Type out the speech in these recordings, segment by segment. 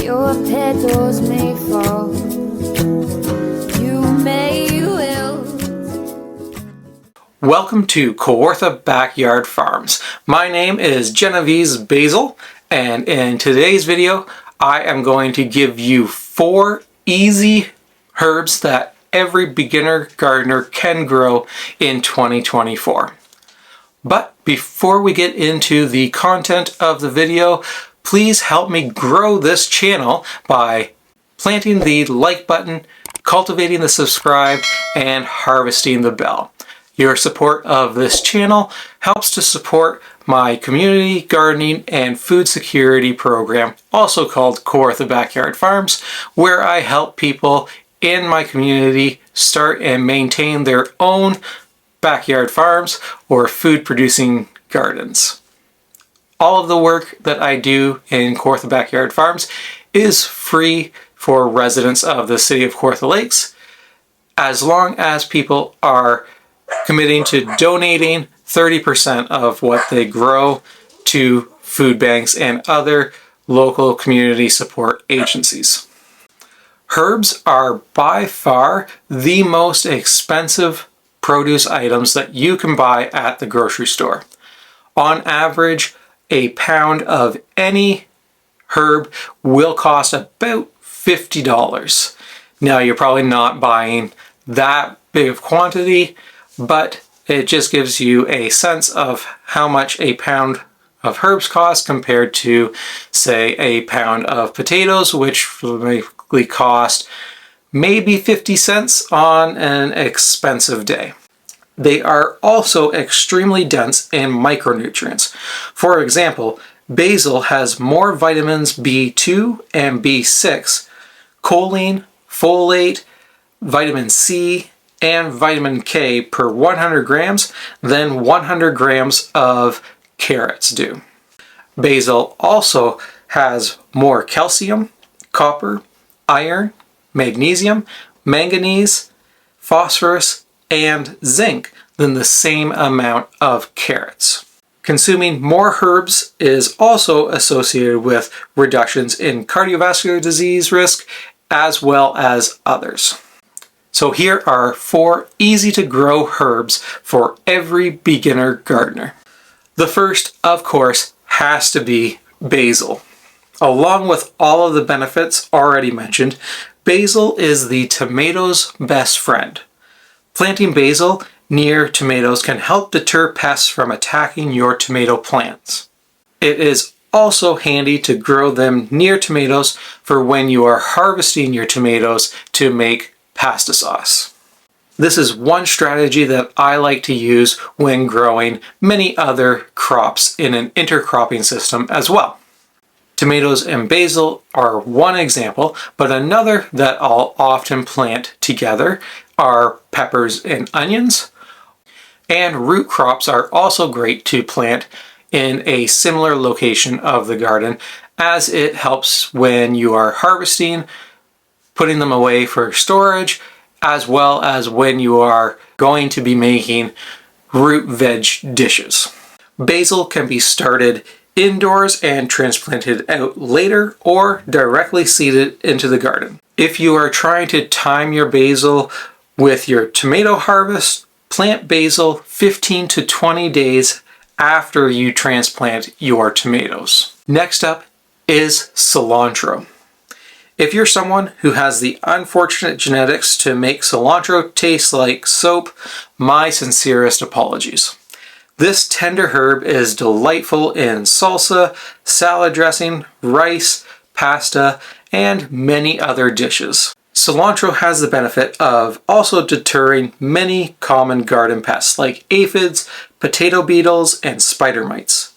Your petals may fall, you may will. Welcome to Kawartha Backyard Farms. My name is Genovese Basil, and in today's video I am going to give you 4 easy herbs that every beginner gardener can grow in 2024. But before we get into the content of the video, please help me grow this channel by planting the like button, cultivating the subscribe, and harvesting the bell. Your support of this channel helps to support my community gardening and food security program, also called Kawartha Backyard Farms, where I help people in my community start and maintain their own backyard farms or food producing gardens. All of the work that I do in Kawartha Backyard Farms is free for residents of the city of Kawartha Lakes, as long as people are committing to donating 30% of what they grow to food banks and other local community support agencies. Herbs are by far the most expensive produce items that you can buy at the grocery store. On average, a pound of any herb will cost about $50. Now, you're probably not buying that big of quantity, but it just gives you a sense of how much a pound of herbs cost compared to, say, a pound of potatoes, which will likely cost maybe 50 cents on an expensive day. They are also extremely dense in micronutrients. For example, basil has more vitamins B2 and B6, choline, folate, vitamin C, and vitamin K per 100 grams than 100 grams of carrots do. Basil also has more calcium, copper, iron, magnesium, manganese, phosphorus, and zinc than the same amount of carrots. Consuming more herbs is also associated with reductions in cardiovascular disease risk as well as others. So here are 4 easy to grow herbs for every beginner gardener. The first, of course, has to be basil. Along with all of the benefits already mentioned, basil is the tomato's best friend. Planting basil near tomatoes can help deter pests from attacking your tomato plants. It is also handy to grow them near tomatoes for when you are harvesting your tomatoes to make pasta sauce. This is one strategy that I like to use when growing many other crops in an intercropping system as well. Tomatoes and basil are one example, but another that I'll often plant together are peppers and onions. And root crops are also great to plant in a similar location of the garden, as it helps when you are harvesting, putting them away for storage, as well as when you are going to be making root veg dishes. Basil can be started indoors and transplanted out later, or directly seeded into the garden. If you are trying to time your basil with your tomato harvest, plant basil 15 to 20 days after you transplant your tomatoes. Next up is cilantro. If you're someone who has the unfortunate genetics to make cilantro taste like soap, my sincerest apologies. This tender herb is delightful in salsa, salad dressing, rice, pasta, and many other dishes. Cilantro has the benefit of also deterring many common garden pests like aphids, potato beetles, and spider mites.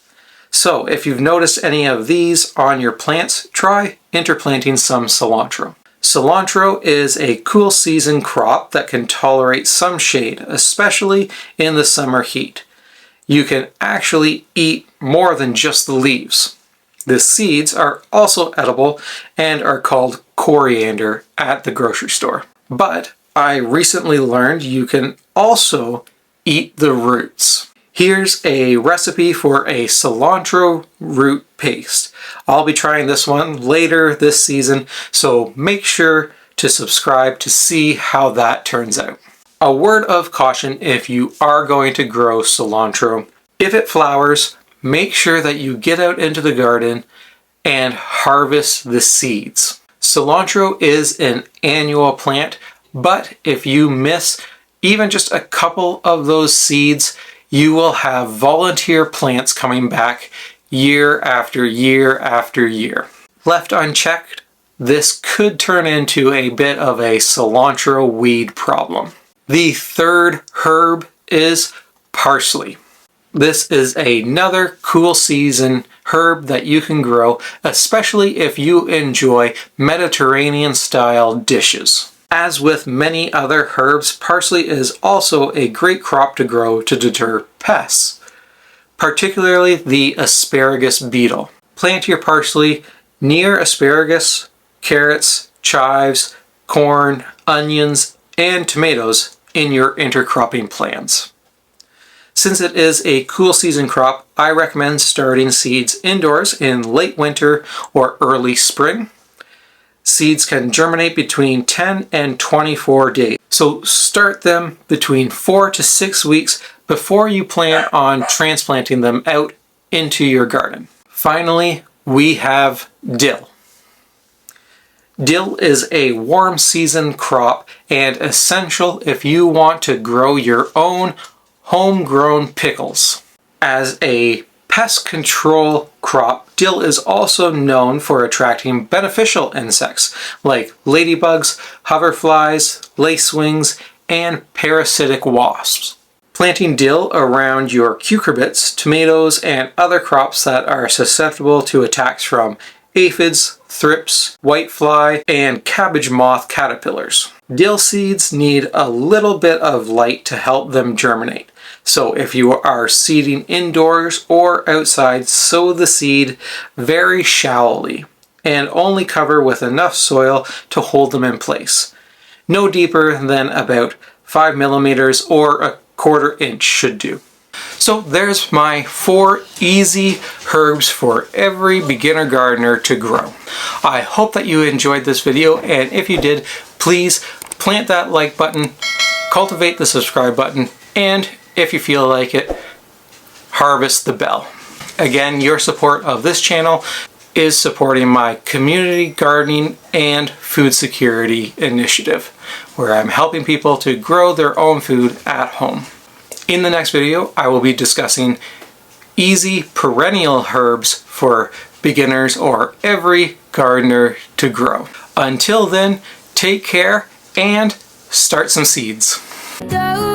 So if you've noticed any of these on your plants, try interplanting some cilantro. Cilantro is a cool season crop that can tolerate some shade, especially in the summer heat. You can actually eat more than just the leaves. The seeds are also edible and are called coriander at the grocery store. But I recently learned you can also eat the roots. Here's a recipe for a cilantro root paste. I'll be trying this one later this season, so make sure to subscribe to see how that turns out. A word of caution if you are going to grow cilantro. If it flowers, make sure that you get out into the garden and harvest the seeds. Cilantro is an annual plant, but if you miss even just a couple of those seeds, you will have volunteer plants coming back year after year after year. Left unchecked, this could turn into a bit of a cilantro weed problem. The third herb is parsley. This is another cool season herb that you can grow, especially if you enjoy Mediterranean style dishes. As with many other herbs, parsley is also a great crop to grow to deter pests, particularly the asparagus beetle. Plant your parsley near asparagus, carrots, chives, corn, onions, and tomatoes in your intercropping plans. Since it is a cool season crop, I recommend starting seeds indoors in late winter or early spring. Seeds can germinate between 10 and 24 days. So start them between 4 to 6 weeks before you plan on transplanting them out into your garden. Finally, we have dill. Dill is a warm season crop and essential if you want to grow your own homegrown pickles. As a pest control crop, dill is also known for attracting beneficial insects like ladybugs, hoverflies, lacewings, and parasitic wasps. Planting dill around your cucurbits, tomatoes, and other crops that are susceptible to attacks from aphids, thrips, whitefly, and cabbage moth caterpillars. Dill seeds need a little bit of light to help them germinate. So if you are seeding indoors or outside, sow the seed very shallowly and only cover with enough soil to hold them in place. No deeper than about 5 millimeters or a 1/4 inch should do. So there's my 4 easy herbs for every beginner gardener to grow. I hope that you enjoyed this video, and if you did, please plant that like button, cultivate the subscribe button, and if you feel like it, harvest the bell. Again, your support of this channel is supporting my community gardening and food security initiative, where I'm helping people to grow their own food at home. In the next video, I will be discussing easy perennial herbs for beginners or every gardener to grow. Until then, take care and start some seeds. Go